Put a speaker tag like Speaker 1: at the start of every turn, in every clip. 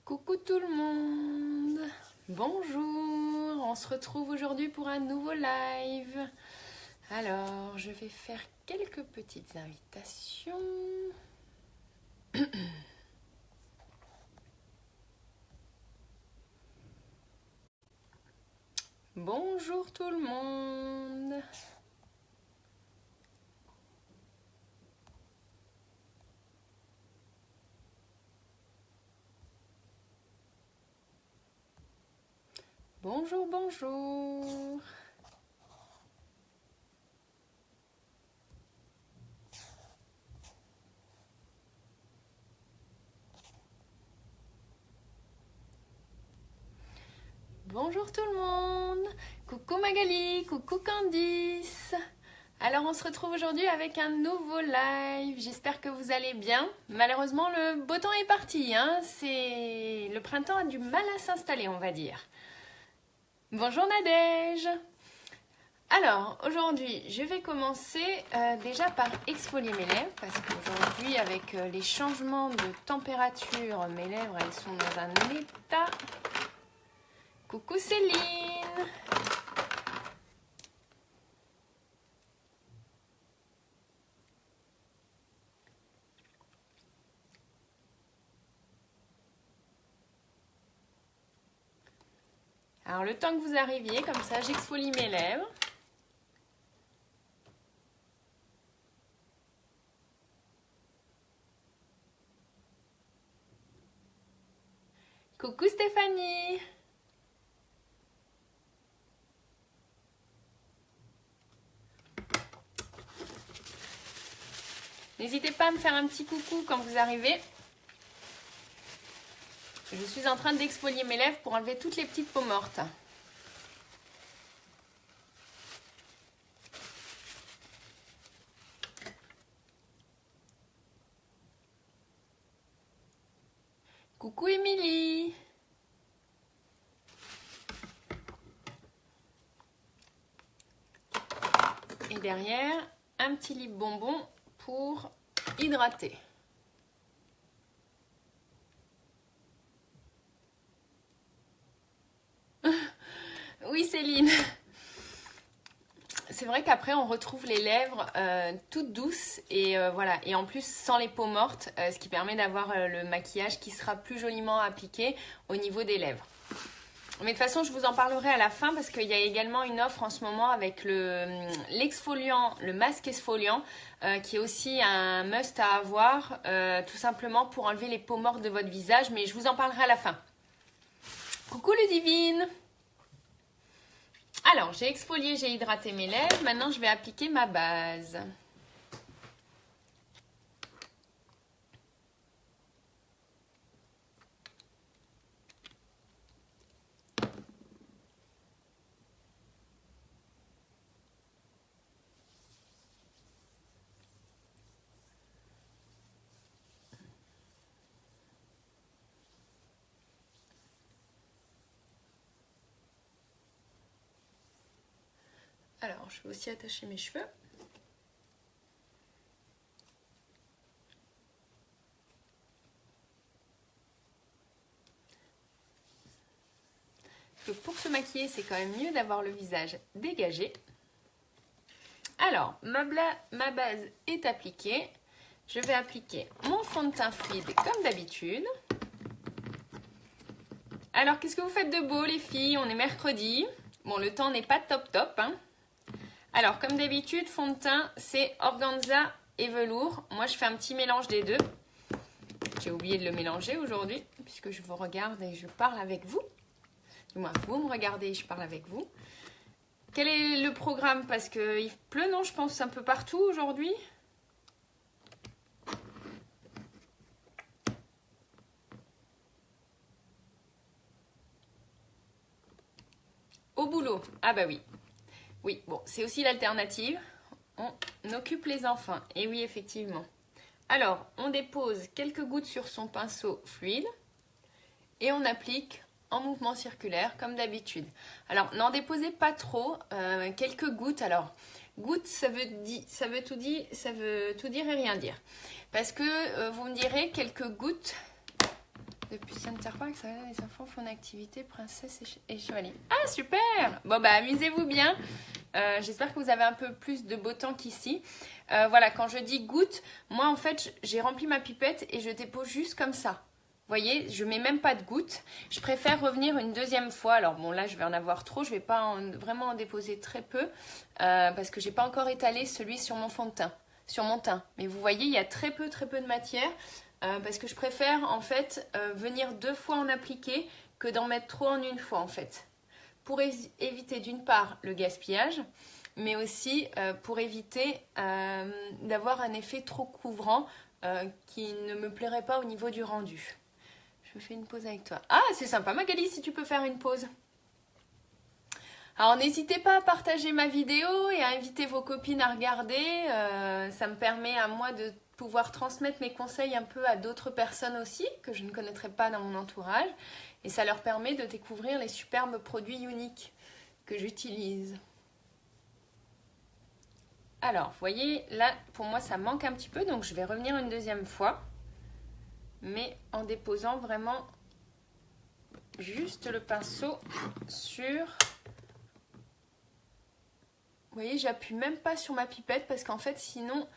Speaker 1: Coucou tout le monde. Bonjour, on se retrouve aujourd'hui pour un nouveau live. Alors, je vais faire quelques petites invitations. Bonjour tout le monde. Bonjour, bonjour. Bonjour tout le monde. Coucou Magali, coucou Candice. Alors on se retrouve aujourd'hui avec un nouveau live. J'espère que vous allez bien. Malheureusement le beau temps est parti, hein. Le printemps a du mal à s'installer, on va dire. Bonjour Nadège. Alors aujourd'hui je vais commencer déjà par exfolier mes lèvres parce qu'aujourd'hui avec les changements de température, mes lèvres elles sont dans un état. Coucou Céline. Alors le temps que vous arriviez, comme ça j'exfolie mes lèvres. Coucou Stéphanie. N'hésitez pas à me faire un petit coucou quand vous arrivez. Je suis en train d'exfolier mes lèvres pour enlever toutes les petites peaux mortes. Coucou Émilie. Et derrière, un petit lip bonbon pour hydrater. Oui Céline. C'est vrai qu'après on retrouve les lèvres toutes douces et voilà, et en plus sans les peaux mortes, ce qui permet d'avoir le maquillage qui sera plus joliment appliqué au niveau des lèvres. Mais de toute façon je vous en parlerai à la fin parce qu'il y a également une offre en ce moment avec l'exfoliant, le masque exfoliant qui est aussi un must à avoir tout simplement pour enlever les peaux mortes de votre visage, mais je vous en parlerai à la fin. Coucou Ludivine. Alors, j'ai exfolié, j'ai hydraté mes lèvres. Maintenant, je vais appliquer ma base. Alors, je vais aussi attacher mes cheveux. Parce que pour se maquiller, c'est quand même mieux d'avoir le visage dégagé. Alors, ma base est appliquée. Je vais appliquer mon fond de teint fluide comme d'habitude. Alors, qu'est-ce que vous faites de beau les filles? On est mercredi. Bon, le temps n'est pas top, hein. Alors, comme d'habitude, fond de teint, c'est organza et velours. Moi, je fais un petit mélange des deux. J'ai oublié de le mélanger aujourd'hui, puisque je vous regarde et je parle avec vous. Du moins, vous me regardez et je parle avec vous. Quel est le programme? Parce qu'il pleut, non, je pense, un peu partout aujourd'hui. Au boulot. Ah bah oui. Oui, bon, c'est aussi l'alternative. On occupe les enfants. Et oui, effectivement. Alors, on dépose quelques gouttes sur son pinceau fluide et on applique en mouvement circulaire comme d'habitude. Alors, n'en déposez pas trop, quelques gouttes. Alors, gouttes, ça veut tout dire et rien dire. Parce que vous me direz quelques gouttes, Depuis Center Park, ça va, les enfants font une activité princesse et chevalier. Ah, super! Bon, bah, amusez-vous bien. J'espère que vous avez un peu plus de beau temps qu'ici. Voilà, quand je dis goutte, moi, en fait, j'ai rempli ma pipette et je dépose juste comme ça. Vous voyez, je mets même pas de gouttes. Je préfère revenir une deuxième fois. Alors bon, là, je vais en avoir trop. Je vais pas vraiment en déposer très peu parce que j'ai pas encore étalé celui sur mon fond de teint, sur mon teint. Mais vous voyez, il y a très peu de matière parce que je préfère en fait venir 2 fois en appliquer que d'en mettre trop en une fois en fait. Pour éviter d'une part le gaspillage, mais aussi pour éviter d'avoir un effet trop couvrant qui ne me plairait pas au niveau du rendu. Je fais une pause avec toi. Ah, c'est sympa Magali, si tu peux faire une pause. Alors n'hésitez pas à partager ma vidéo et à inviter vos copines à regarder. Ça me permet à moi de pouvoir transmettre mes conseils un peu à d'autres personnes aussi, que je ne connaîtrais pas dans mon entourage. Et ça leur permet de découvrir les superbes produits uniques que j'utilise. Alors, vous voyez, là, pour moi, ça manque un petit peu, donc je vais revenir une deuxième fois. Mais en déposant vraiment juste le pinceau sur... Vous voyez, j'appuie même pas sur ma pipette parce qu'en fait, sinon,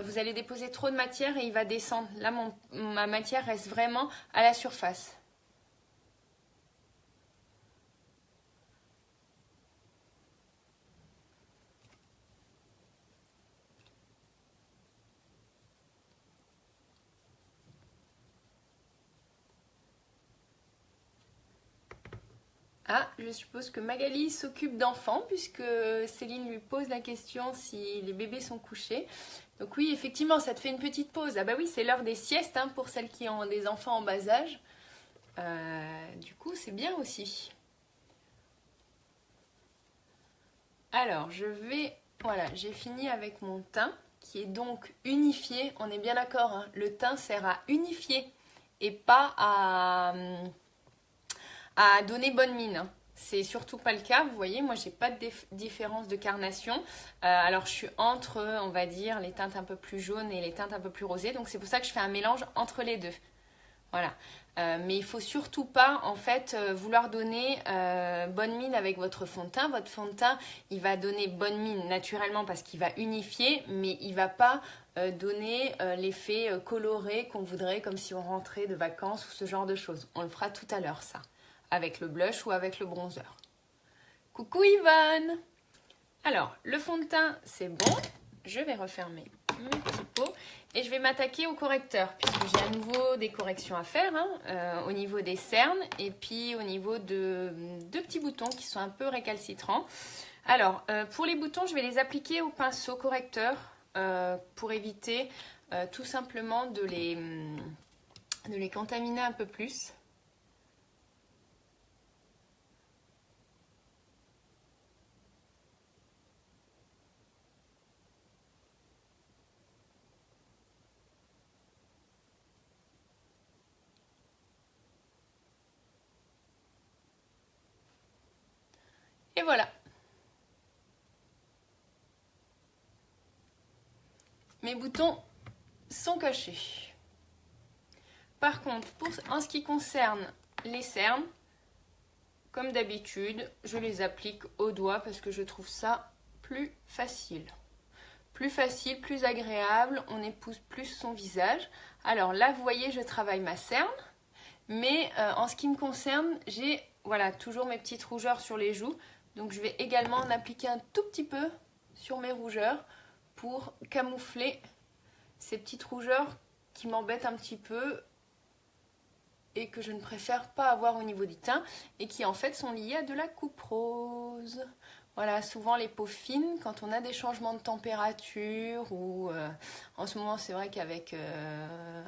Speaker 1: vous allez déposer trop de matière et il va descendre. Là, ma matière reste vraiment à la surface. Ah, je suppose que Magali s'occupe d'enfants puisque Céline lui pose la question si les bébés sont couchés. Donc oui, effectivement, ça te fait une petite pause. Ah bah oui, c'est l'heure des siestes hein, pour celles qui ont des enfants en bas âge. Du coup, c'est bien aussi. Alors, voilà, j'ai fini avec mon teint qui est donc unifié. On est bien d'accord, hein, le teint sert à unifier et pas à donner bonne mine. Hein. C'est surtout pas le cas, vous voyez, moi j'ai pas de différence de carnation. Alors je suis entre, on va dire, les teintes un peu plus jaunes et les teintes un peu plus rosées. Donc c'est pour ça que je fais un mélange entre les deux. Voilà. Mais il faut surtout pas en fait vouloir donner bonne mine avec votre fond de teint. Votre fond de teint, il va donner bonne mine naturellement parce qu'il va unifier, mais il va pas donner l'effet coloré qu'on voudrait comme si on rentrait de vacances ou ce genre de choses. On le fera tout à l'heure ça, avec le blush ou avec le bronzer. Coucou Yvonne! Alors, le fond de teint c'est bon. Je vais refermer mes petits pots et je vais m'attaquer au correcteur puisque j'ai à nouveau des corrections à faire hein, au niveau des cernes et puis au niveau de deux petits boutons qui sont un peu récalcitrants. Alors pour les boutons je vais les appliquer au pinceau correcteur pour éviter tout simplement de les contaminer un peu plus. Et voilà. Mes boutons sont cachés. Par contre, en ce qui concerne les cernes, comme d'habitude, je les applique au doigt parce que je trouve ça plus facile. Plus facile, plus agréable, on épouse plus son visage. Alors là, vous voyez, je travaille ma cerne. Mais en ce qui me concerne, j'ai voilà, toujours mes petites rougeurs sur les joues. Donc je vais également en appliquer un tout petit peu sur mes rougeurs pour camoufler ces petites rougeurs qui m'embêtent un petit peu et que je ne préfère pas avoir au niveau du teint et qui en fait sont liées à de la coupe rose. Voilà, souvent les peaux fines, quand on a des changements de température ou en ce moment c'est vrai qu'avec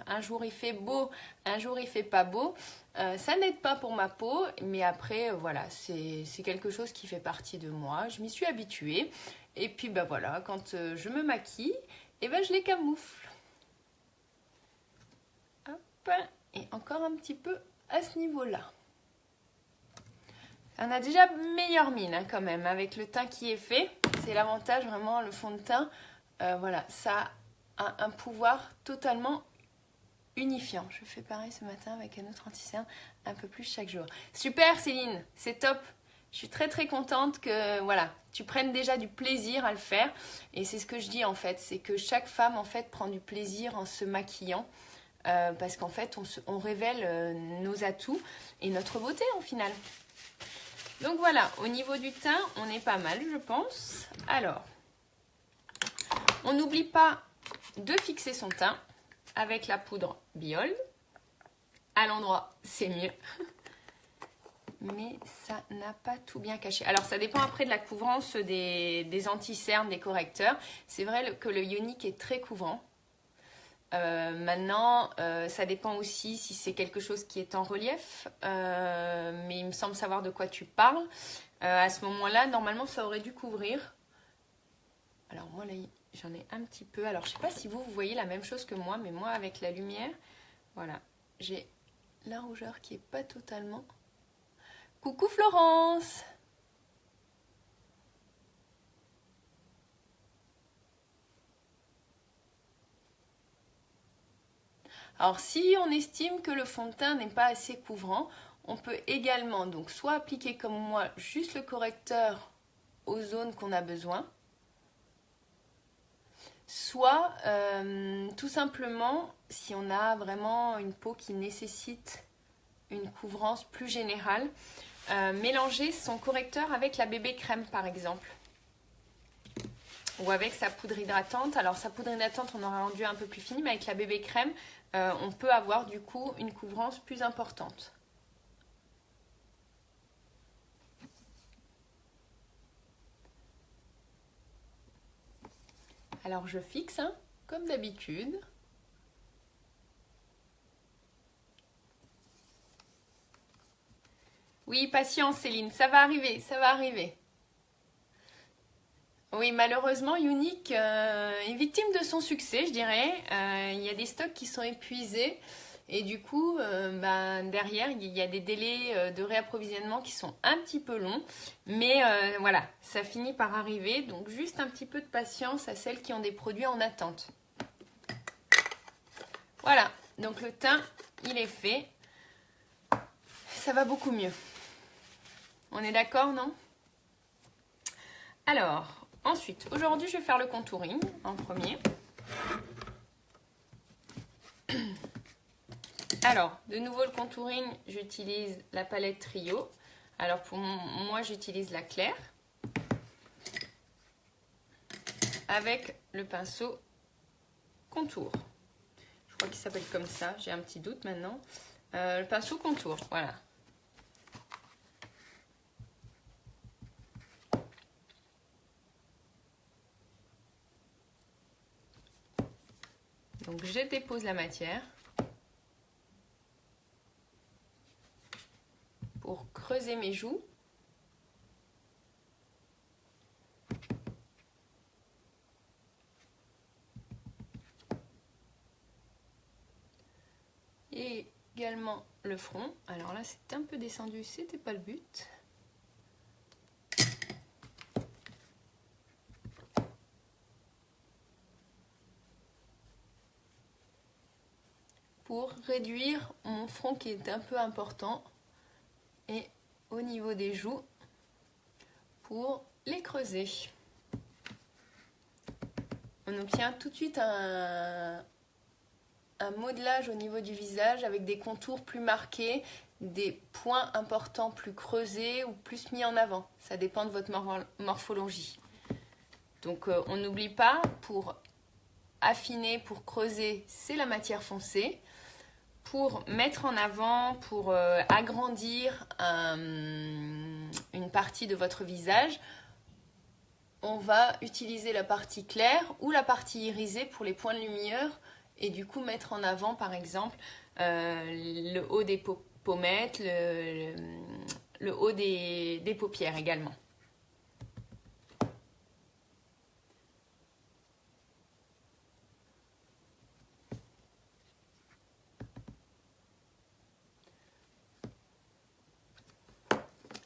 Speaker 1: un jour il fait beau, un jour il fait pas beau, ça n'aide pas pour ma peau, mais après voilà, c'est quelque chose qui fait partie de moi, je m'y suis habituée et puis ben voilà, quand je me maquille, et ben je les camoufle. Hop, et encore un petit peu à ce niveau-là. On a déjà meilleure mine hein, quand même avec le teint qui est fait. C'est l'avantage vraiment, le fond de teint. Voilà, ça a un pouvoir totalement unifiant. Je fais pareil ce matin avec un autre anti-cerne, un peu plus chaque jour. Super Céline, c'est top. Je suis très très contente que voilà, tu prennes déjà du plaisir à le faire. Et c'est ce que je dis en fait, c'est que chaque femme en fait prend du plaisir en se maquillant. Parce qu'en fait on révèle nos atouts et notre beauté en final. Donc voilà, au niveau du teint, on est pas mal je pense. Alors, on n'oublie pas de fixer son teint avec la poudre Biold. À l'endroit, c'est mieux. Mais ça n'a pas tout bien caché. Alors ça dépend après de la couvrance des anti-cernes, des correcteurs. C'est vrai que le Ionic est très couvrant. Maintenant, ça dépend aussi si c'est quelque chose qui est en relief. Mais il me semble savoir de quoi tu parles. À ce moment-là, normalement, ça aurait dû couvrir. Alors moi, là, j'en ai un petit peu. Alors, je ne sais pas si vous voyez la même chose que moi, mais moi, avec la lumière, voilà, j'ai la rougeur qui n'est pas totalement... Coucou Florence! Alors si on estime que le fond de teint n'est pas assez couvrant, on peut également donc soit appliquer comme moi juste le correcteur aux zones qu'on a besoin, soit tout simplement si on a vraiment une peau qui nécessite une couvrance plus générale, mélanger son correcteur avec la bébé crème par exemple. Ou avec sa poudre hydratante. Alors sa poudre hydratante on aura rendu un peu plus fine, mais avec la bébé crème on peut avoir du coup une couvrance plus importante. Alors je fixe hein, comme d'habitude. Oui, patience Céline, ça va arriver, ça va arriver. Oui, malheureusement, Ionic est victime de son succès, je dirais. Il y a des stocks qui sont épuisés et du coup, derrière, il y a des délais de réapprovisionnement qui sont un petit peu longs. Mais voilà, ça finit par arriver. Donc, juste un petit peu de patience à celles qui ont des produits en attente. Voilà, donc le teint, il est fait. Ça va beaucoup mieux. On est d'accord, non? Alors... Ensuite, aujourd'hui, je vais faire le contouring en premier. Alors, de nouveau, le contouring, j'utilise la palette Trio. Alors, pour moi, j'utilise la claire. Avec le pinceau contour. Je crois qu'il s'appelle comme ça. J'ai un petit doute maintenant. Le pinceau contour, voilà. Donc je dépose la matière pour creuser mes joues. Et également le front. Alors là c'est un peu descendu, c'était pas le but. Pour réduire mon front qui est un peu important et au niveau des joues pour les creuser. On obtient tout de suite un modelage au niveau du visage avec des contours plus marqués, des points importants plus creusés ou plus mis en avant. Ça dépend de votre morphologie. Donc on n'oublie pas, pour affiner, pour creuser, c'est la matière foncée. Pour mettre en avant, pour agrandir une partie de votre visage, on va utiliser la partie claire ou la partie irisée pour les points de lumière et du coup mettre en avant par exemple le haut des pommettes, le haut des paupières également.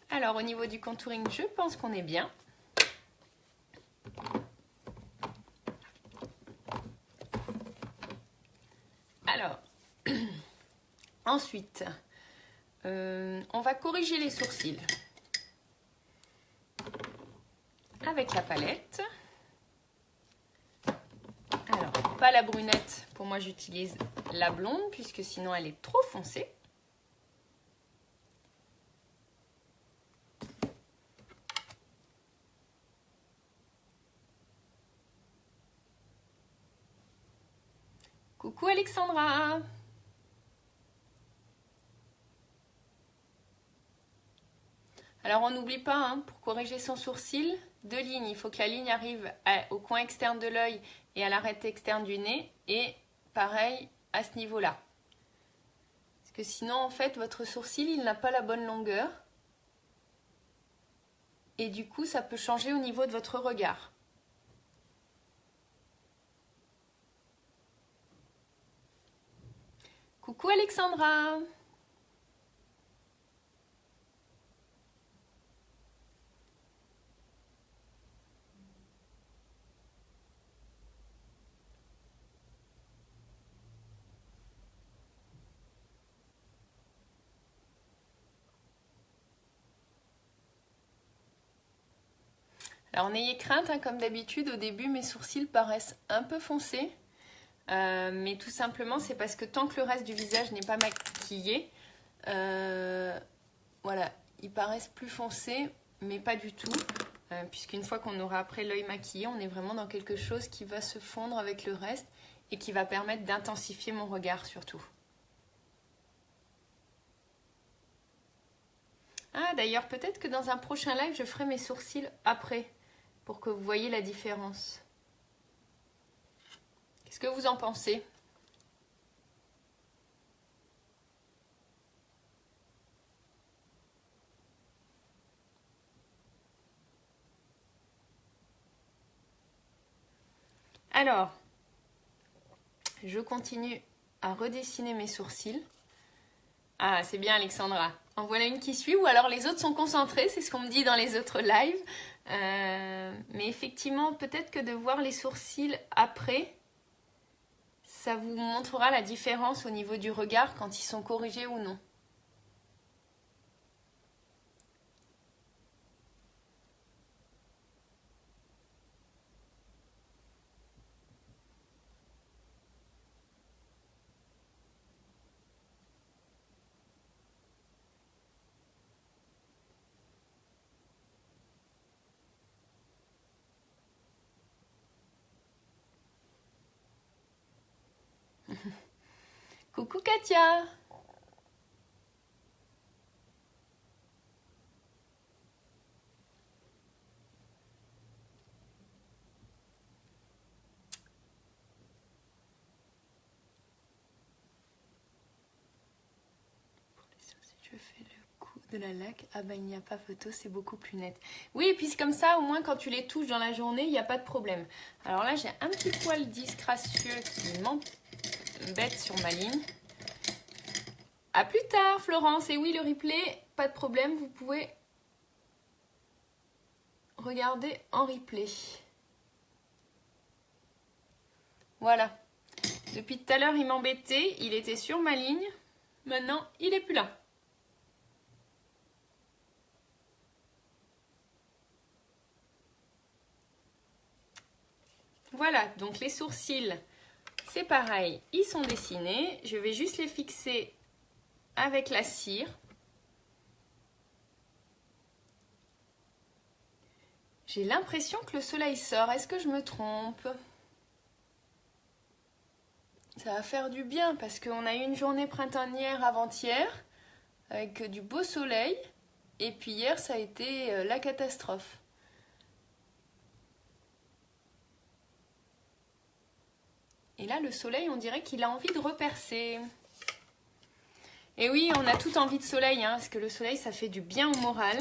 Speaker 1: Alors au niveau du contouring, je pense qu'on est bien. Alors, Ensuite, on va corriger les sourcils avec la palette. Alors, pas la brunette, pour moi j'utilise la blonde puisque sinon elle est trop foncée. Coucou Alexandra! Alors on n'oublie pas, hein, pour corriger son sourcil, 2 lignes. Il faut que la ligne arrive au coin externe de l'œil et à l'arête externe du nez. Et pareil à ce niveau-là. Parce que sinon, en fait, votre sourcil, il n'a pas la bonne longueur. Et du coup, ça peut changer au niveau de votre regard. Coucou Alexandra! Alors n'ayez crainte, hein, comme d'habitude, au début mes sourcils paraissent un peu foncés. Mais tout simplement c'est parce que tant que le reste du visage n'est pas maquillé, voilà, ils paraissent plus foncés, mais pas du tout. Puisqu'une fois qu'on aura après l'œil maquillé, on est vraiment dans quelque chose qui va se fondre avec le reste et qui va permettre d'intensifier mon regard surtout. Ah d'ailleurs peut-être que dans un prochain live je ferai mes sourcils après pour que vous voyez la différence. Qu'est-ce que vous en pensez? Alors, je continue à redessiner mes sourcils. Ah, c'est bien Alexandra. En voilà une qui suit, ou alors les autres sont concentrés, c'est ce qu'on me dit dans les autres lives. Mais effectivement, peut-être que de voir les sourcils après, ça vous montrera la différence au niveau du regard quand ils sont corrigés ou non. Coucou Katia! Je fais le coup de la laque. Ah bah il n'y a pas photo, c'est beaucoup plus net. Oui, et puis c'est comme ça, au moins quand tu les touches dans la journée, il n'y a pas de problème. Alors là, j'ai un petit poil disgracieux qui m'embête sur ma ligne. À plus tard, Florence. Et oui, le replay, pas de problème, vous pouvez regarder en replay. Voilà. Depuis tout à l'heure, il m'embêtait. Il était sur ma ligne. Maintenant, il n'est plus là. Voilà, donc les sourcils, c'est pareil. Ils sont dessinés. Je vais juste les fixer avec la cire. J'ai l'impression que le soleil sort. Est-ce que je me trompe? Ça va faire du bien parce qu'on a eu une journée printanière avant-hier avec du beau soleil. Et puis hier, ça a été la catastrophe. Et là, le soleil, on dirait qu'il a envie de repercer. Et oui, on a tout envie de soleil, hein, parce que le soleil, ça fait du bien au moral.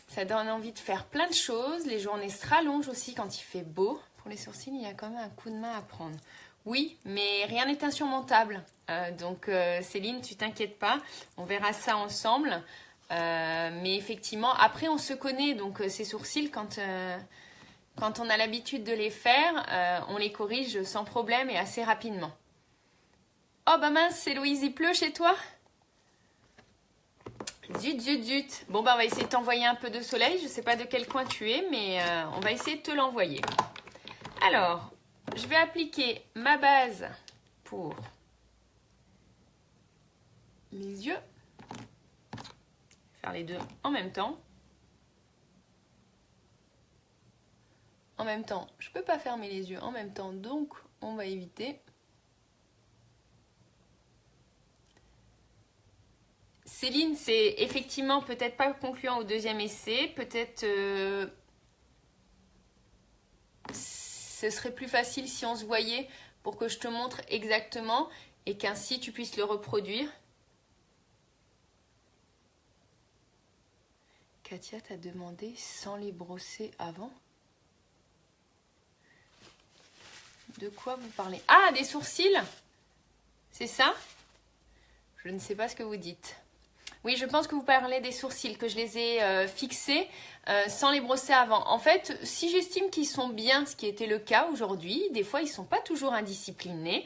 Speaker 1: Ça donne envie de faire plein de choses. Les journées se rallongent aussi quand il fait beau. Pour les sourcils, il y a quand même un coup de main à prendre. Oui, mais rien n'est insurmontable. Donc Céline, tu t'inquiètes pas. On verra ça ensemble. Mais effectivement, après, on se connaît. Donc ces sourcils, quand on a l'habitude de les faire, on les corrige sans problème et assez rapidement. Oh bah mince, c'est Louise, il pleut chez toi? Zut, zut, zut. Bon, bah, on va essayer de t'envoyer un peu de soleil. Je ne sais pas de quel coin tu es, mais on va essayer de te l'envoyer. Alors, je vais appliquer ma base pour les yeux. Faire les deux en même temps. En même temps, je ne peux pas fermer les yeux en même temps, donc on va éviter. Céline, c'est effectivement peut-être pas concluant au deuxième essai. Peut-être ce serait plus facile si on se voyait pour que je te montre exactement et qu'ainsi tu puisses le reproduire. Katia t'a demandé sans les brosser avant. De quoi vous parlez? Ah, des sourcils? C'est ça? Je ne sais pas ce que vous dites. Oui, je pense que vous parlez des sourcils, que je les ai fixés sans les brosser avant. En fait, si j'estime qu'ils sont bien, ce qui était le cas aujourd'hui, des fois ils ne sont pas toujours indisciplinés.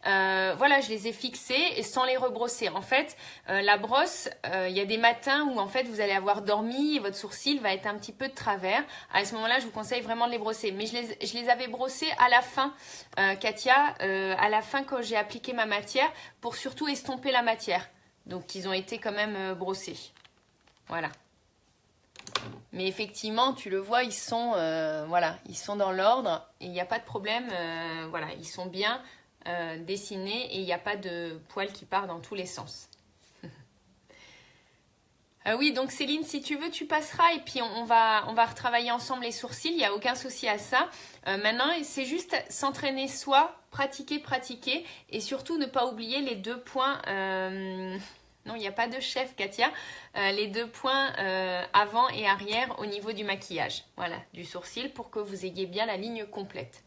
Speaker 1: Voilà, je les ai fixés et sans les rebrosser. En fait, la brosse, il y a des matins où en fait vous allez avoir dormi et votre sourcil va être un petit peu de travers. À ce moment-là, je vous conseille vraiment de les brosser. Mais je les avais brossés à la fin, Katia, à la fin quand j'ai appliqué ma matière pour surtout estomper la matière. Donc, ils ont été quand même brossés. Voilà. Mais effectivement, tu le vois, ils sont, voilà, ils sont dans l'ordre et il n'y a pas de problème. Voilà, ils sont bien dessinés et il n'y a pas de poils qui partent dans tous les sens. Oui, donc Céline, si tu veux, tu passeras et puis on va retravailler ensemble les sourcils. Il n'y a aucun souci à ça. Maintenant, c'est juste s'entraîner soi, pratiquer et surtout ne pas oublier les 2 points. Non, il n'y a pas de chef, Katia. Les 2 points avant et arrière au niveau du maquillage. Voilà, du sourcil pour que vous ayez bien la ligne complète.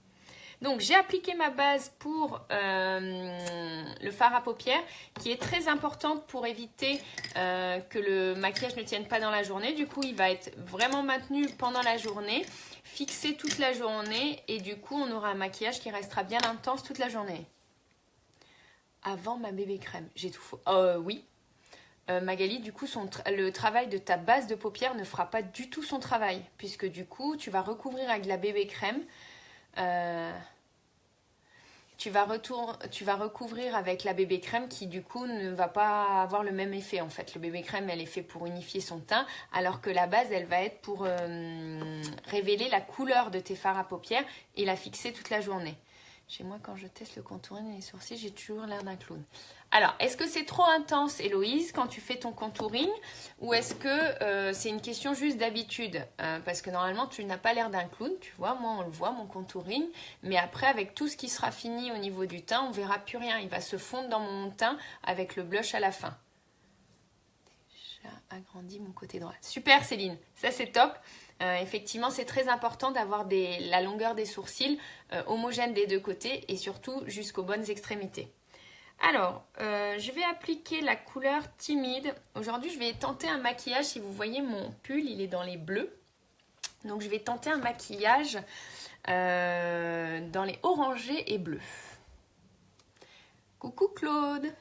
Speaker 1: Donc, j'ai appliqué ma base pour le fard à paupières qui est très importante pour éviter que le maquillage ne tienne pas dans la journée. Du coup, il va être vraiment maintenu pendant la journée, fixé toute la journée et du coup, on aura un maquillage qui restera bien intense toute la journée. Avant ma bébé crème, j'ai tout faux. Oui. Magali, du coup, le travail de ta base de paupières ne fera pas du tout son travail puisque du coup, tu vas recouvrir avec de la bébé crème. Tu vas recouvrir avec la bébé crème qui du coup ne va pas avoir le même effet en fait. Le bébé crème elle est fait pour unifier son teint alors que la base elle va être pour révéler la couleur de tes fards à paupières et la fixer toute la journée. Chez moi quand je teste le contouring et les sourcils j'ai toujours l'air d'un clown. Alors est-ce que c'est trop intense Héloïse quand tu fais ton contouring ou est-ce que c'est une question juste d'habitude parce que normalement tu n'as pas l'air d'un clown, tu vois, moi on le voit mon contouring, mais après avec tout ce qui sera fini au niveau du teint on verra plus rien, il va se fondre dans mon teint avec le blush à la fin. Déjà agrandi mon côté droit. Super Céline, ça c'est top. Effectivement, c'est très important d'avoir la longueur des sourcils homogène des 2 côtés et surtout jusqu'aux bonnes extrémités. Alors, je vais appliquer la couleur timide. Aujourd'hui, je vais tenter un maquillage. Si vous voyez mon pull, il est dans les bleus. Donc, je vais tenter un maquillage dans les orangés et bleus. Coucou Claude.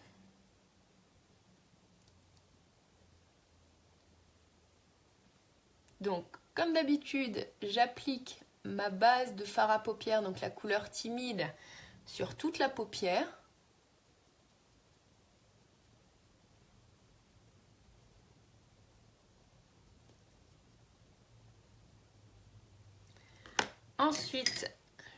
Speaker 1: Donc, comme d'habitude, j'applique ma base de fard à paupières, donc la couleur timide, sur toute la paupière. Ensuite,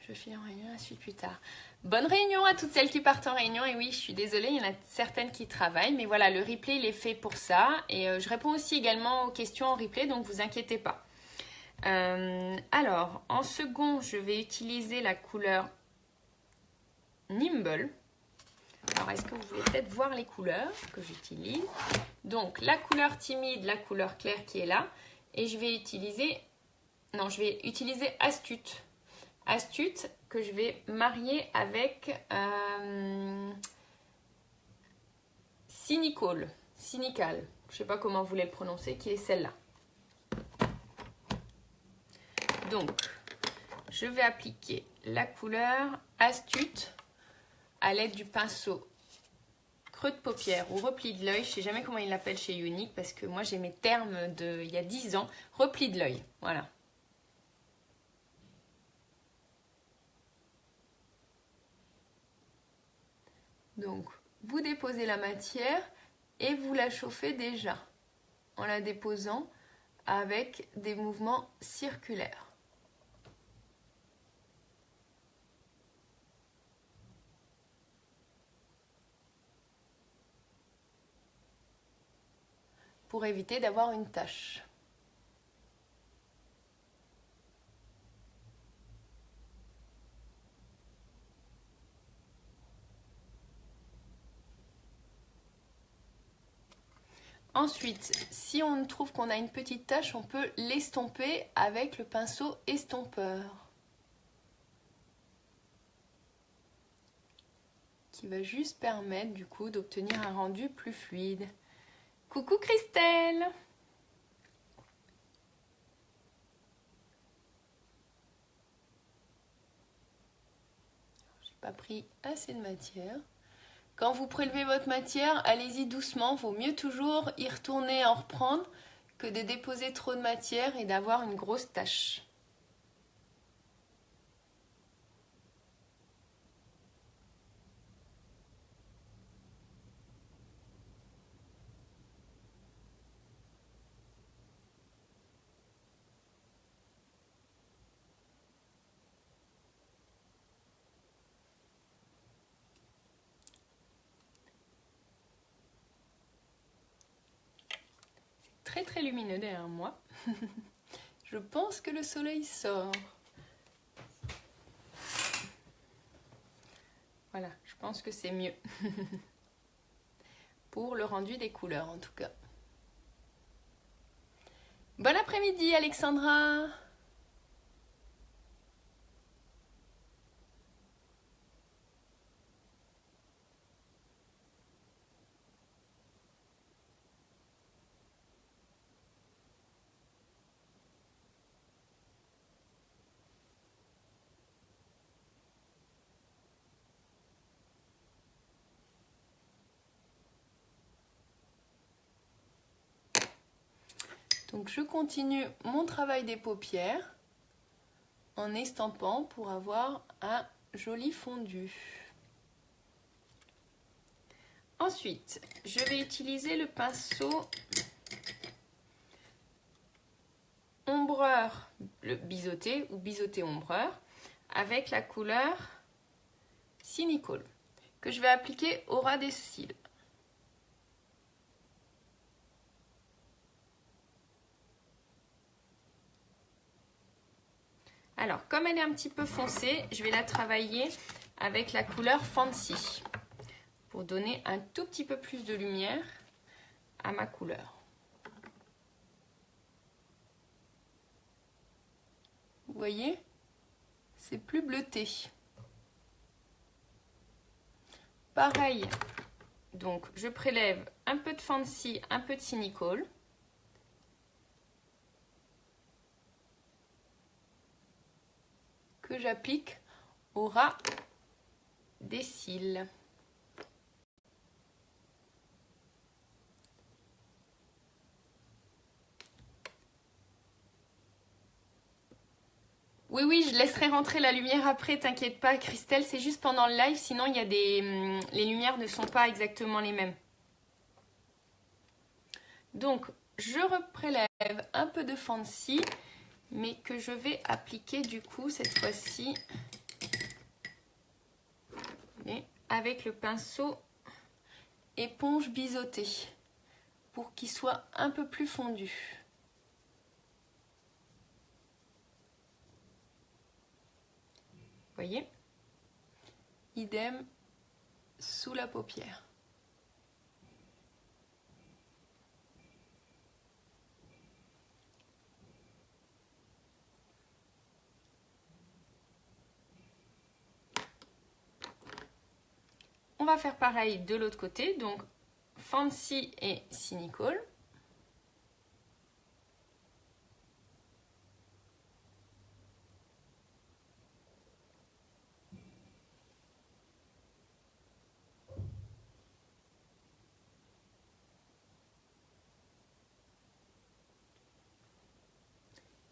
Speaker 1: je file en réunion, la suite plus tard. Bonne réunion à toutes celles qui partent en réunion. Et oui, je suis désolée, il y en a certaines qui travaillent. Mais voilà, le replay, il est fait pour ça. Et je réponds aussi également aux questions en replay, donc vous inquiétez pas. Alors, en second, je vais utiliser la couleur Nimble. Alors, est-ce que vous voulez peut-être voir les couleurs que j'utilise? Donc, la couleur timide, la couleur claire qui est là. Et je vais utiliser... Non, je vais utiliser Astute. Astute que je vais marier avec Cynical. Je ne sais pas comment vous voulez le prononcer, qui est celle-là. Donc, je vais appliquer la couleur Astute à l'aide du pinceau creux de paupière ou repli de l'œil. Je ne sais jamais comment ils l'appellent chez Unique parce que moi j'ai mes termes d'il y a 10 ans. Repli de l'œil, voilà. Donc, vous déposez la matière et vous la chauffez déjà en la déposant avec des mouvements circulaires. Pour éviter d'avoir une tache. Ensuite, si on trouve qu'on a une petite tache, on peut l'estomper avec le pinceau estompeur. Qui va juste permettre du coup d'obtenir un rendu plus fluide. Coucou Christelle! J'ai pas pris assez de matière. Quand vous prélevez votre matière, allez-y doucement. Vaut mieux toujours y retourner en reprendre que de déposer trop de matière et d'avoir une grosse tache. Très très lumineux derrière moi. Je pense que le soleil sort. Voilà, je pense que c'est mieux. Pour le rendu des couleurs en tout cas. Bon après-midi Alexandra! Donc je continue mon travail des paupières en estampant pour avoir un joli fondu. Ensuite, je vais utiliser le pinceau ombreur, le biseauté ou biseauté ombreur, avec la couleur Cinicole, que je vais appliquer au ras des cils. Alors, comme elle est un petit peu foncée, je vais la travailler avec la couleur Fancy pour donner un tout petit peu plus de lumière à ma couleur. Vous voyez, c'est plus bleuté. Pareil, donc je prélève un peu de Fancy, un peu de Cinicole. Que j'applique au ras des cils. Oui, oui, je laisserai rentrer la lumière après, t'inquiète pas Christelle, c'est juste pendant le live, sinon il y a les lumières ne sont pas exactement les mêmes. Donc, je reprélève un peu de Fancy, mais que je vais appliquer du coup cette fois-ci avec le pinceau éponge biseauté pour qu'il soit un peu plus fondu. Vous voyez? Idem sous la paupière. On va faire pareil de l'autre côté, donc Fancy et Cinicole.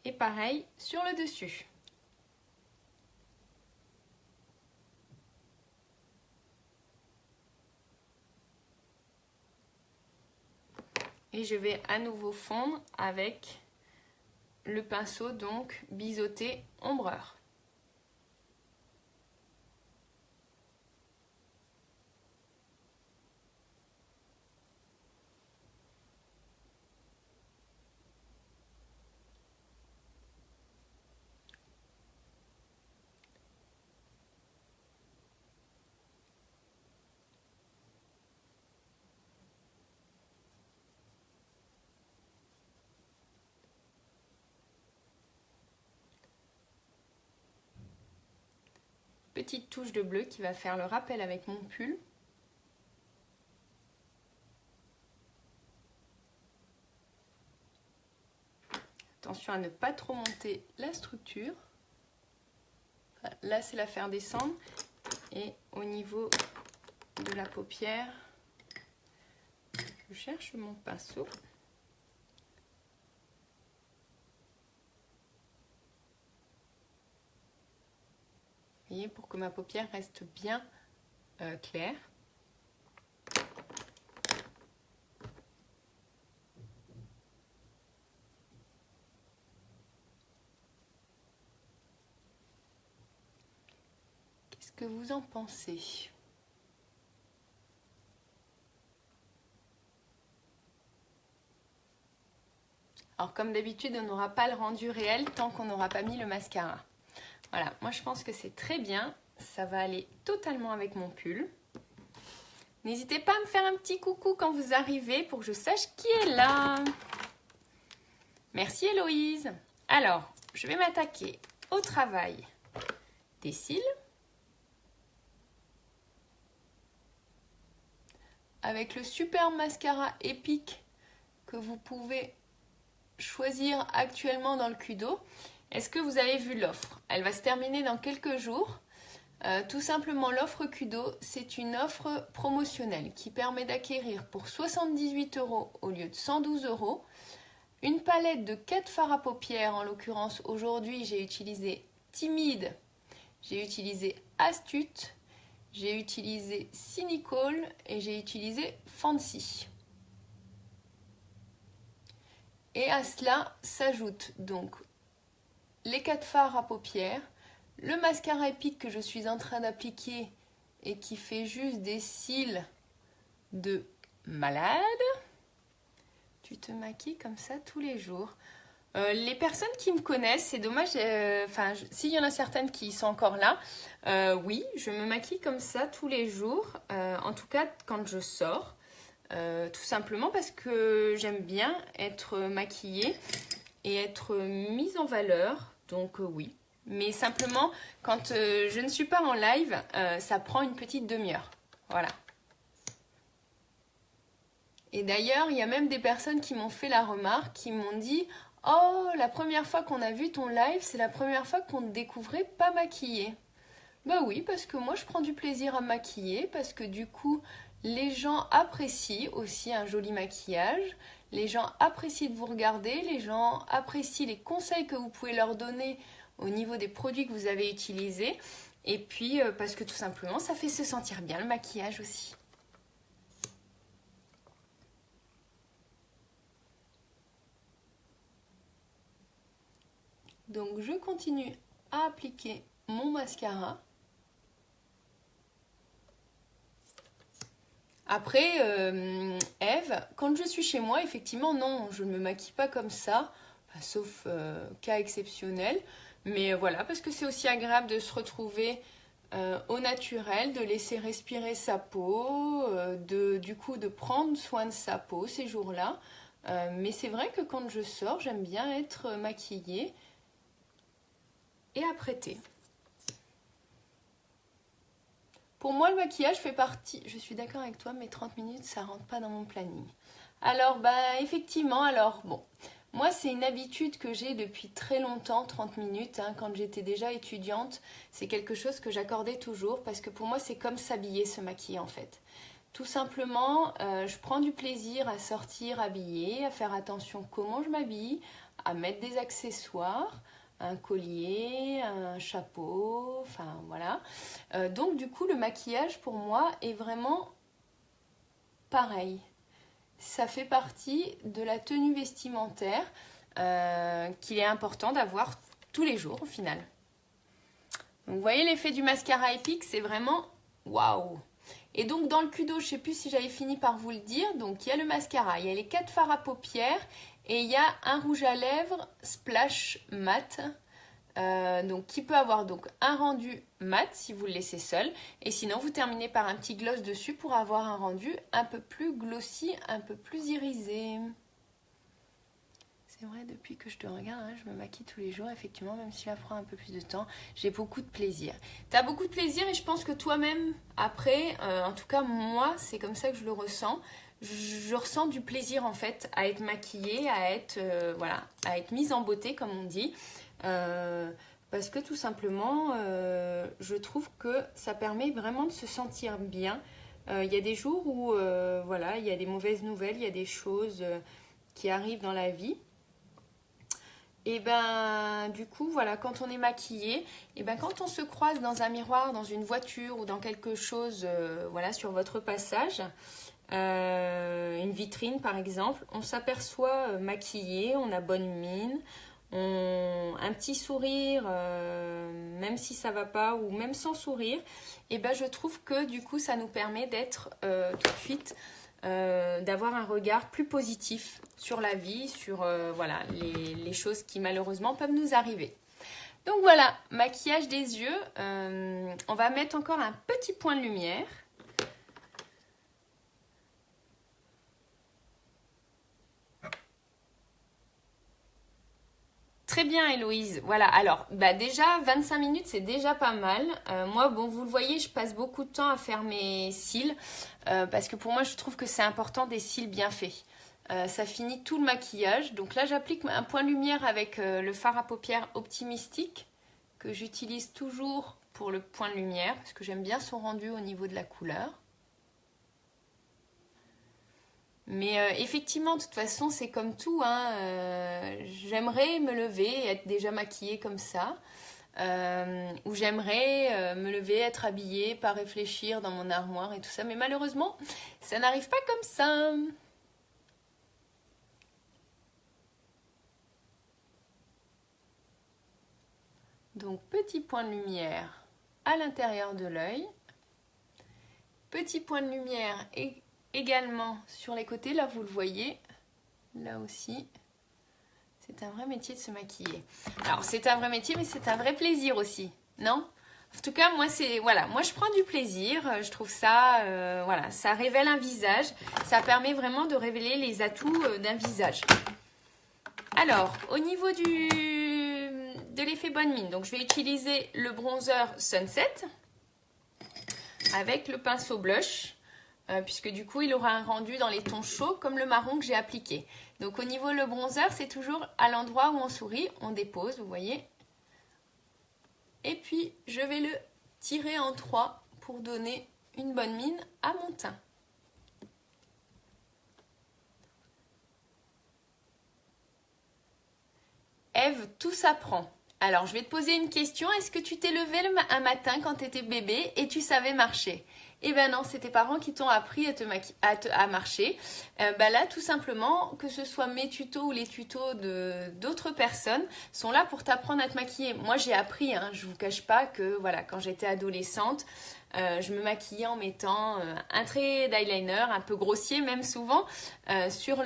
Speaker 1: Et pareil sur le dessus. Et je vais à nouveau fondre avec le pinceau donc biseauté ombreur. Petite touche de bleu qui va faire le rappel avec mon pull. Attention à ne pas trop monter la structure. Là, c'est la faire descendre. Et au niveau de la paupière, je cherche mon pinceau. Vous voyez, pour que ma paupière reste bien claire. Qu'est-ce que vous en pensez ? Alors comme d'habitude, on n'aura pas le rendu réel tant qu'on n'aura pas mis le mascara. Voilà, moi je pense que c'est très bien. Ça va aller totalement avec mon pull. N'hésitez pas à me faire un petit coucou quand vous arrivez pour que je sache qui est là. Merci Héloïse. Alors, je vais m'attaquer au travail des cils. Avec le super mascara épique que vous pouvez choisir actuellement dans le Kudo. Est-ce que vous avez vu l'offre? Elle va se terminer dans quelques jours. Tout simplement, l'offre Kudo, c'est une offre promotionnelle qui permet d'acquérir pour 78 € au lieu de 112 € une palette de 4 fards à paupières. En l'occurrence, aujourd'hui, j'ai utilisé Timide, j'ai utilisé Astute, j'ai utilisé Cynical et j'ai utilisé Fancy. Et à cela s'ajoute donc les 4 fards à paupières, le mascara épique que je suis en train d'appliquer et qui fait juste des cils de malade. Tu te maquilles comme ça tous les jours. Les personnes qui me connaissent, c'est dommage, s'il y en a certaines qui sont encore là, oui, je me maquille comme ça tous les jours, en tout cas quand je sors. Tout simplement parce que j'aime bien être maquillée et être mise en valeur, donc oui. Mais simplement, quand je ne suis pas en live, ça prend une petite demi-heure. Voilà. Et d'ailleurs, il y a même des personnes qui m'ont fait la remarque, qui m'ont dit « Oh, la première fois qu'on a vu ton live, c'est la première fois qu'on te découvrait pas maquillée. » Bah oui, parce que moi, je prends du plaisir à me maquiller, parce que du coup, les gens apprécient aussi un joli maquillage. Les gens apprécient de vous regarder, les gens apprécient les conseils que vous pouvez leur donner au niveau des produits que vous avez utilisés. Et puis, parce que tout simplement, ça fait se sentir bien le maquillage aussi. Donc, je continue à appliquer mon mascara. Après, Eve, quand je suis chez moi, effectivement, non, je ne me maquille pas comme ça, enfin, sauf cas exceptionnel. Mais voilà, parce que c'est aussi agréable de se retrouver au naturel, de laisser respirer sa peau, du coup de prendre soin de sa peau ces jours-là. Mais c'est vrai que quand je sors, j'aime bien être maquillée et apprêtée. Pour moi, le maquillage fait partie, je suis d'accord avec toi, mais 30 minutes, ça rentre pas dans mon planning. Alors, effectivement, bon, moi, c'est une habitude que j'ai depuis très longtemps, 30 minutes, hein, quand j'étais déjà étudiante. C'est quelque chose que j'accordais toujours, parce que pour moi, c'est comme s'habiller, se maquiller, en fait. Tout simplement, je prends du plaisir à sortir habillée, à faire attention comment je m'habille, à mettre des accessoires, un collier, un chapeau, enfin voilà. Donc du coup, le maquillage pour moi est vraiment pareil. Ça fait partie de la tenue vestimentaire qu'il est important d'avoir tous les jours au final. Donc, vous voyez l'effet du mascara épique, c'est vraiment waouh! Et donc dans le Kudo, je ne sais plus si j'avais fini par vous le dire, donc il y a le mascara, il y a les 4 fards à paupières et il y a un rouge à lèvres splash mat. Donc qui peut avoir donc un rendu mat si vous le laissez seul, et sinon vous terminez par un petit gloss dessus pour avoir un rendu un peu plus glossy, un peu plus irisé. C'est vrai, depuis que je te regarde, hein, je me maquille tous les jours, effectivement, même si ça prend un peu plus de temps, j'ai beaucoup de plaisir. Tu as beaucoup de plaisir et je pense que toi-même, après, en tout cas moi, c'est comme ça que je le ressens. Je ressens du plaisir en fait à être maquillée, à être, voilà, à être mise en beauté comme on dit. Parce que tout simplement, je trouve que ça permet vraiment de se sentir bien. Il y a des jours où, voilà, il y a des mauvaises nouvelles, il y a des choses qui arrivent dans la vie. Et ben du coup voilà, quand on est maquillé, et ben quand on se croise dans un miroir, dans une voiture ou dans quelque chose, voilà, sur votre passage, une vitrine par exemple, on s'aperçoit maquillé, on a bonne mine, un petit sourire, même si ça va pas ou même sans sourire, et ben je trouve que du coup ça nous permet d'être tout de suite d'avoir un regard plus positif sur la vie, sur voilà, les choses qui malheureusement peuvent nous arriver. Donc voilà, maquillage des yeux. On va mettre encore un petit point de lumière. Très bien Héloïse, voilà, alors bah déjà 25 minutes c'est déjà pas mal. Moi bon vous le voyez, je passe beaucoup de temps à faire mes cils parce que pour moi je trouve que c'est important des cils bien faits. Ça finit tout le maquillage, donc là j'applique un point de lumière avec le fard à paupières Optimistic que j'utilise toujours pour le point de lumière parce que j'aime bien son rendu au niveau de la couleur. Mais effectivement, de toute façon, c'est comme tout, hein. J'aimerais me lever et être déjà maquillée comme ça. Ou j'aimerais me lever, être habillée, pas réfléchir dans mon armoire et tout ça. Mais malheureusement, ça n'arrive pas comme ça. Donc, petit point de lumière à l'intérieur de l'œil. Petit point de lumière également sur les côtés, là vous le voyez, là aussi, c'est un vrai métier de se maquiller. Alors c'est un vrai métier, mais c'est un vrai plaisir aussi, non? En tout cas, moi c'est voilà, moi je prends du plaisir, je trouve ça, voilà, ça révèle un visage, ça permet vraiment de révéler les atouts d'un visage. Alors, au niveau de l'effet bonne mine, donc je vais utiliser le bronzer Sunset avec le pinceau blush. Puisque du coup il aura un rendu dans les tons chauds comme le marron que j'ai appliqué. Donc au niveau le bronzer, c'est toujours à l'endroit où on sourit, on dépose, vous voyez. Et puis je vais le tirer en 3 pour donner une bonne mine à mon teint. Ève, tout s'apprend. Alors je vais te poser une question, est-ce que tu t'es levée un matin quand tu étais bébé et tu savais marcher ? Eh ben non, c'est tes parents qui t'ont appris à marcher. Là, tout simplement, que ce soit mes tutos ou les tutos d'autres personnes, sont là pour t'apprendre à te maquiller. Moi, j'ai appris, hein, je vous cache pas que voilà, quand j'étais adolescente, je me maquillais en mettant un trait d'eyeliner un peu grossier, même souvent, sur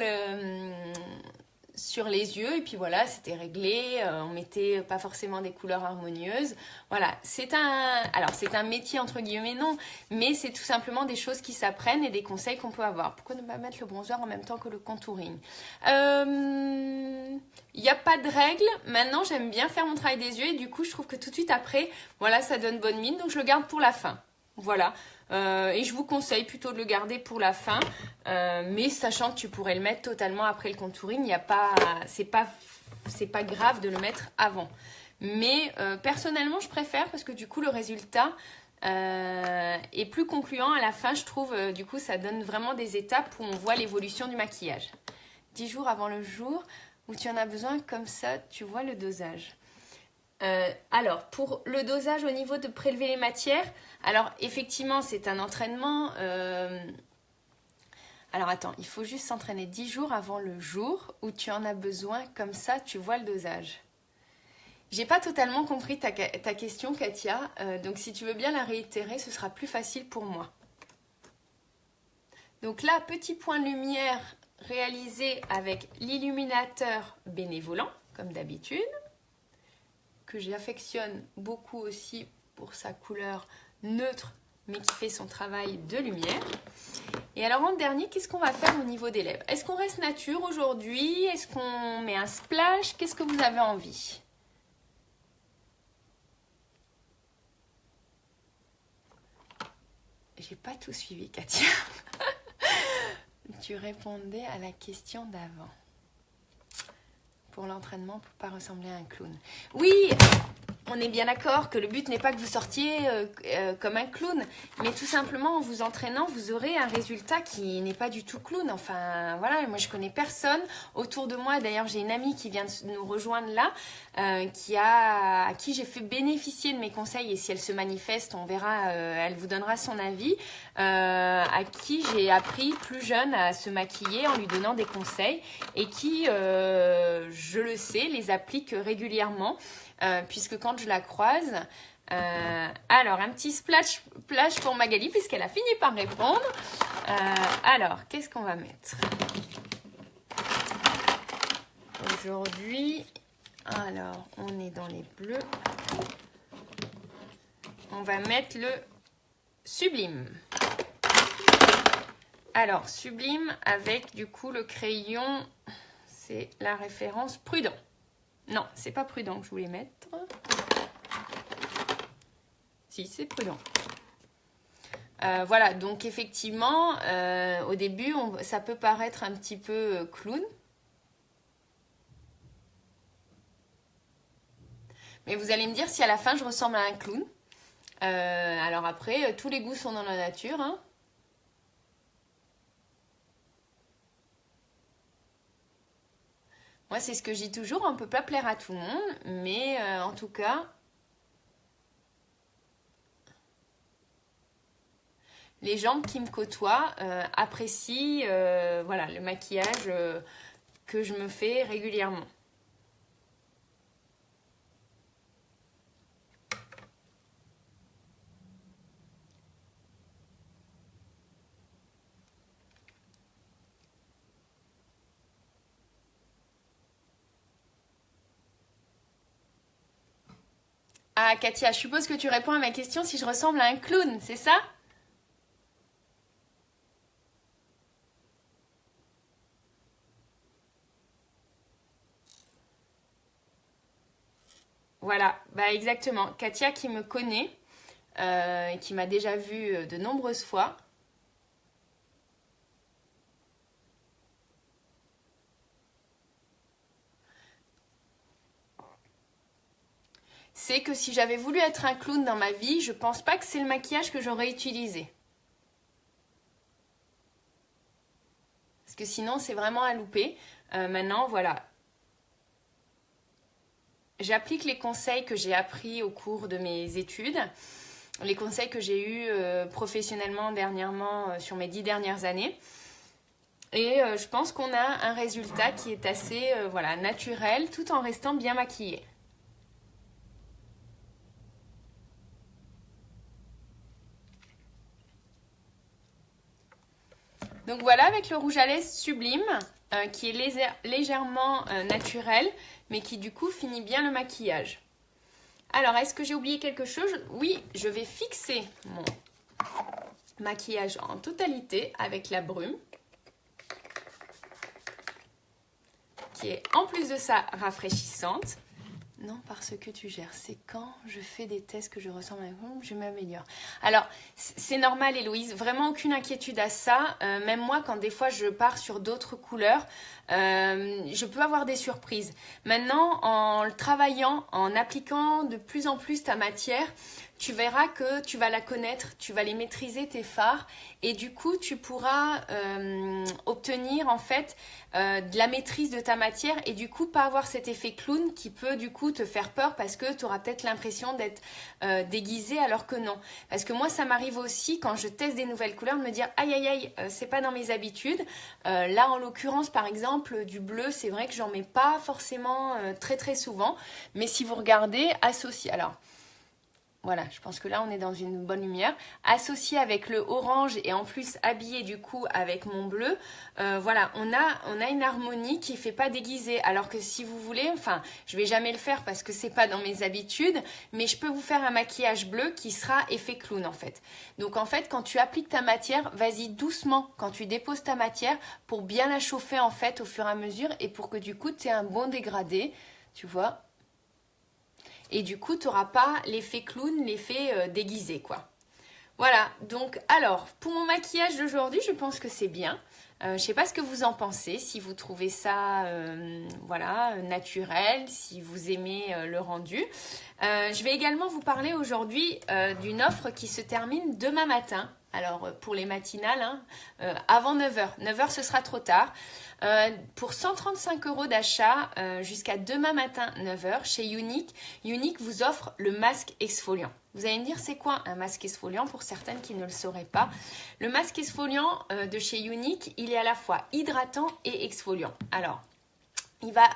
Speaker 1: les yeux, et puis voilà, c'était réglé, on mettait pas forcément des couleurs harmonieuses. Voilà, c'est un métier entre guillemets, non, mais c'est tout simplement des choses qui s'apprennent et des conseils qu'on peut avoir. Pourquoi ne pas mettre le bronzer en même temps que le contouring? Il n'y a pas de règle. Maintenant, j'aime bien faire mon travail des yeux et du coup, je trouve que tout de suite après, voilà, ça donne bonne mine, donc je le garde pour la fin. Voilà. Et je vous conseille plutôt de le garder pour la fin, mais sachant que tu pourrais le mettre totalement après le contouring, c'est pas grave de le mettre avant. Mais personnellement, je préfère parce que du coup, le résultat est plus concluant à la fin, je trouve. Du coup, ça donne vraiment des étapes où on voit l'évolution du maquillage. 10 jours avant le jour. ou tu en as besoin, comme ça tu vois le dosage. Alors, pour le dosage au niveau de prélever les matières, alors effectivement c'est un entraînement. Alors attends, il faut juste s'entraîner 10 jours avant le jour où tu en as besoin, comme ça tu vois le dosage. J'ai pas totalement compris ta question, Katia, donc si tu veux bien la réitérer, ce sera plus facile pour moi. Donc là, petit point de lumière réalisé avec l'illuminateur bénévolant, comme d'habitude, que j'affectionne beaucoup aussi pour sa couleur neutre, mais qui fait son travail de lumière. Et alors en dernier, qu'est-ce qu'on va faire au niveau des lèvres? Est-ce qu'on reste nature aujourd'hui? Est-ce qu'on met un splash? Qu'est-ce que vous avez envie? J'ai pas tout suivi, Katia. Tu répondais à la question d'avant. Pour l'entraînement, pour pas ressembler à un clown. Oui, on est bien d'accord que le but n'est pas que vous sortiez comme un clown, mais tout simplement en vous entraînant, vous aurez un résultat qui n'est pas du tout clown. Enfin, voilà, moi je connais personne autour de moi. D'ailleurs, j'ai une amie qui vient de nous rejoindre là, à qui j'ai fait bénéficier de mes conseils. Et si elle se manifeste, on verra, elle vous donnera son avis. À qui j'ai appris plus jeune à se maquiller en lui donnant des conseils et qui, je le sais, les applique régulièrement. Puisque quand je la croise, alors un petit splash pour Magali puisqu'elle a fini par répondre. Alors, qu'est-ce qu'on va mettre aujourd'hui? Alors, on est dans les bleus. On va mettre le Sublime. Alors, Sublime avec du coup le crayon, c'est la référence Prudent. Non, c'est pas Prudent que je voulais mettre. Si, c'est Prudent. Voilà, donc effectivement, au début, ça peut paraître un petit peu clown. Mais vous allez me dire si à la fin, je ressemble à un clown. Alors après, tous les goûts sont dans la nature, hein. Moi, c'est ce que je dis toujours, on ne peut pas plaire à tout le monde, mais en tout cas, les gens qui me côtoient apprécient voilà, le maquillage que je me fais régulièrement. Ah, Katia, je suppose que tu réponds à ma question si je ressemble à un clown, c'est ça? Voilà, bah exactement. Katia qui me connaît, qui m'a déjà vue de nombreuses fois. C'est que si j'avais voulu être un clown dans ma vie, je pense pas que c'est le maquillage que j'aurais utilisé. Parce que sinon, c'est vraiment à louper. Maintenant, voilà. J'applique les conseils que j'ai appris au cours de mes études, les conseils que j'ai eus professionnellement dernièrement sur mes 10 dernières années. Et je pense qu'on a un résultat qui est assez voilà, naturel tout en restant bien maquillé. Donc voilà, avec le rouge à lèvres Sublime, qui est légèrement naturel, mais qui du coup finit bien le maquillage. Alors, est-ce que j'ai oublié quelque chose? Oui, je vais fixer mon maquillage en totalité avec la brume, qui est en plus de ça rafraîchissante. Non, parce que tu gères. C'est quand je fais des tests que je ressemble à un, je m'améliore. Alors, c'est normal, Héloïse. Vraiment aucune inquiétude à ça. Même moi, quand des fois je pars sur d'autres couleurs, je peux avoir des surprises. Maintenant, en le travaillant, en appliquant de plus en plus ta matière, tu verras que tu vas la connaître, tu vas les maîtriser tes fards et du coup tu pourras obtenir en fait de la maîtrise de ta matière et du coup pas avoir cet effet clown qui peut du coup te faire peur parce que tu auras peut-être l'impression d'être déguisé alors que non. Parce que moi ça m'arrive aussi quand je teste des nouvelles couleurs de me dire aïe aïe aïe c'est pas dans mes habitudes. Là en l'occurrence par exemple du bleu c'est vrai que j'en mets pas forcément très très souvent mais si vous regardez associé alors voilà, je pense que là on est dans une bonne lumière. Associé avec le orange et en plus habillé du coup avec mon bleu, voilà, on a une harmonie qui ne fait pas déguiser. Alors que si vous voulez, enfin, je vais jamais le faire parce que c'est pas dans mes habitudes, mais je peux vous faire un maquillage bleu qui sera effet clown en fait. Donc en fait, quand tu appliques ta matière, vas-y doucement quand tu déposes ta matière pour bien la chauffer en fait au fur et à mesure et pour que du coup tu aies un bon dégradé, tu vois. Et du coup, tu n'auras pas l'effet clown, l'effet déguisé, quoi. Voilà, donc alors, pour mon maquillage d'aujourd'hui, je pense que c'est bien. Je ne sais pas ce que vous en pensez, si vous trouvez ça voilà, naturel, si vous aimez le rendu. Je vais également vous parler aujourd'hui d'une offre qui se termine demain matin. Alors, pour les matinales, hein, avant 9h. 9h, ce sera trop tard. Pour 135 € d'achat jusqu'à demain matin 9h chez Younique, Younique vous offre le masque exfoliant. Vous allez me dire c'est quoi un masque exfoliant pour certaines qui ne le sauraient pas. Le masque exfoliant de chez Younique, il est à la fois hydratant et exfoliant. Alors, il va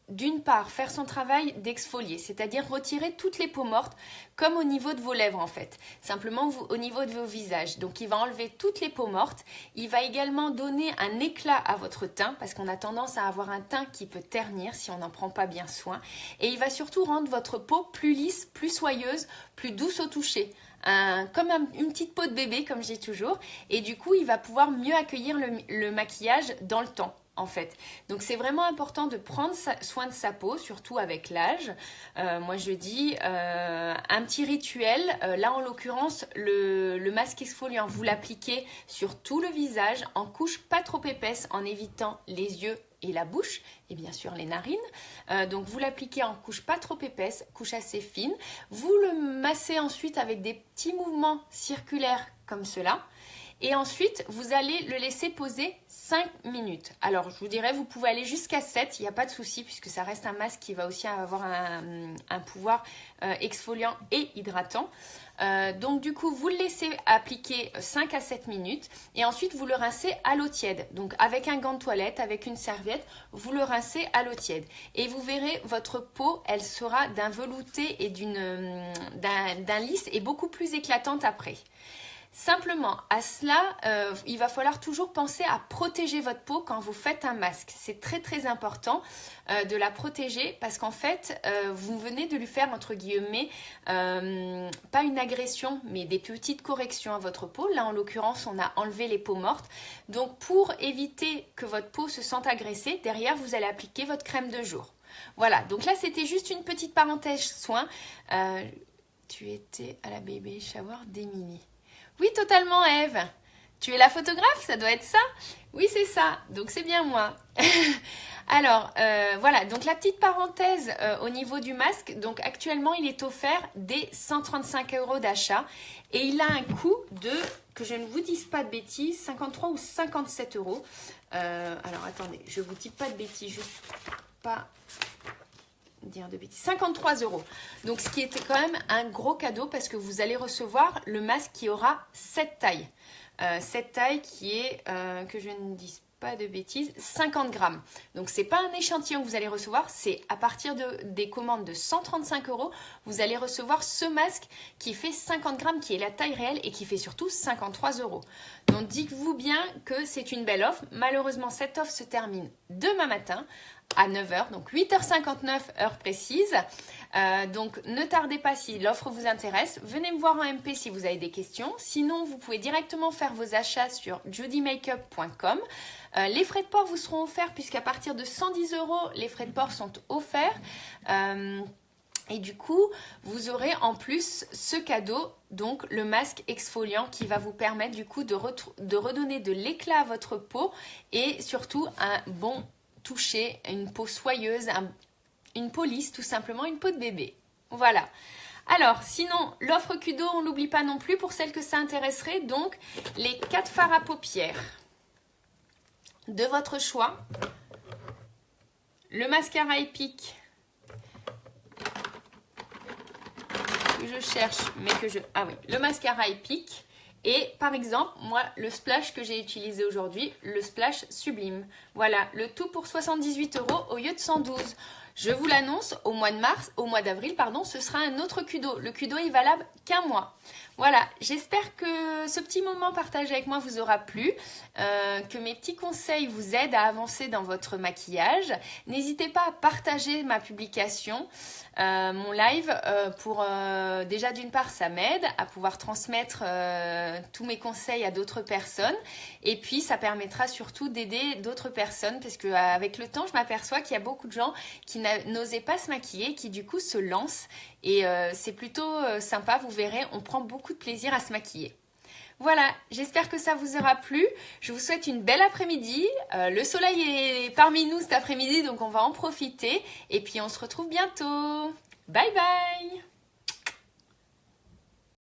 Speaker 1: d'une part faire son travail d'exfolier, c'est-à-dire retirer toutes les peaux mortes comme au niveau de vos lèvres en fait, simplement au niveau de vos visages. Donc il va enlever toutes les peaux mortes, il va également donner un éclat à votre teint parce qu'on a tendance à avoir un teint qui peut ternir si on n'en prend pas bien soin et il va surtout rendre votre peau plus lisse, plus soyeuse, plus douce au toucher. Comme une petite peau de bébé comme je dis toujours et du coup il va pouvoir mieux accueillir le maquillage dans le temps. En fait. Donc c'est vraiment important de prendre soin de sa peau, surtout avec l'âge. Moi je dis un petit rituel, là en l'occurrence le masque exfoliant, vous l'appliquez sur tout le visage en couche pas trop épaisse en évitant les yeux et la bouche et bien sûr les narines. Donc vous l'appliquez en couche pas trop épaisse, couche assez fine. Vous le massez ensuite avec des petits mouvements circulaires comme cela. Et ensuite, vous allez le laisser poser 5 minutes. Alors, je vous dirais, vous pouvez aller jusqu'à 7, il n'y a pas de souci puisque ça reste un masque qui va aussi avoir un pouvoir exfoliant et hydratant. Donc, du coup, vous le laissez appliquer 5 à 7 minutes et ensuite, vous le rincez à l'eau tiède. Donc, avec un gant de toilette, avec une serviette, vous le rincez à l'eau tiède. Et vous verrez, votre peau, elle sera d'un velouté et d'un lisse et beaucoup plus éclatante après. Simplement, à cela, il va falloir toujours penser à protéger votre peau quand vous faites un masque. C'est très très important de la protéger parce qu'en fait, vous venez de lui faire, entre guillemets, pas une agression, mais des petites corrections à votre peau. Là, en l'occurrence, on a enlevé les peaux mortes. Donc, pour éviter que votre peau se sente agressée, derrière, vous allez appliquer votre crème de jour. Voilà, donc là, c'était juste une petite parenthèse soin. Tu étais à la baby shower d'Emilie. Oui, totalement, Eve. Tu es la photographe, ça doit être ça? Oui, c'est ça. Donc, c'est bien moi. Alors, voilà. Donc, la petite parenthèse au niveau du masque. Donc, actuellement, il est offert dès 135 € d'achat. Et il a un coût de, que je ne vous dise pas de bêtises, 53 ou 57 €. Alors, attendez. Je ne vous dis pas de bêtises. Juste pas dire de bêtises, 53 €. Donc ce qui était quand même un gros cadeau parce que vous allez recevoir le masque qui aura cette taille. Cette taille qui est, que je ne dise pas de bêtises, 50 grammes. Donc c'est pas un échantillon que vous allez recevoir, c'est à partir des commandes de 135 €, vous allez recevoir ce masque qui fait 50 grammes, qui est la taille réelle et qui fait surtout 53 €. Donc dites-vous bien que c'est une belle offre. Malheureusement, cette offre se termine demain matin à 9h, donc 8h59 heure précise. Donc ne tardez pas si l'offre vous intéresse. Venez me voir en MP si vous avez des questions. Sinon, vous pouvez directement faire vos achats sur judymakeup.com. Les frais de port vous seront offerts puisqu'à partir de 110 €, les frais de port sont offerts. Et du coup, vous aurez en plus ce cadeau, donc le masque exfoliant qui va vous permettre du coup de redonner de l'éclat à votre peau et surtout un bon toucher, une peau soyeuse, une peau lisse, tout simplement une peau de bébé. Voilà. Alors, sinon, l'offre Kudo, on l'oublie pas non plus pour celles que ça intéresserait. Donc, les 4 fards à paupières de votre choix. Le mascara épique que je cherche, mais que je... Ah oui, le mascara épique. Et par exemple, moi, le splash que j'ai utilisé aujourd'hui, le splash sublime. Voilà, le tout pour 78 € au lieu de 112. Je vous l'annonce, au mois d'avril, pardon, ce sera un autre Kudo. Le Kudo est valable qu'un mois. Voilà, j'espère que ce petit moment partagé avec moi vous aura plu, que mes petits conseils vous aident à avancer dans votre maquillage. N'hésitez pas à partager ma publication, mon live, pour déjà d'une part ça m'aide à pouvoir transmettre tous mes conseils à d'autres personnes et puis ça permettra surtout d'aider d'autres personnes parce qu'avec le temps je m'aperçois qu'il y a beaucoup de gens qui n'osaient pas se maquiller, qui du coup se lancent et c'est plutôt sympa, vous verrez, on prend beaucoup de plaisir à se maquiller. Voilà, j'espère que ça vous aura plu. Je vous souhaite une belle après-midi. Le soleil est parmi nous cet après-midi, donc on va en profiter. Et puis on se retrouve bientôt. Bye bye!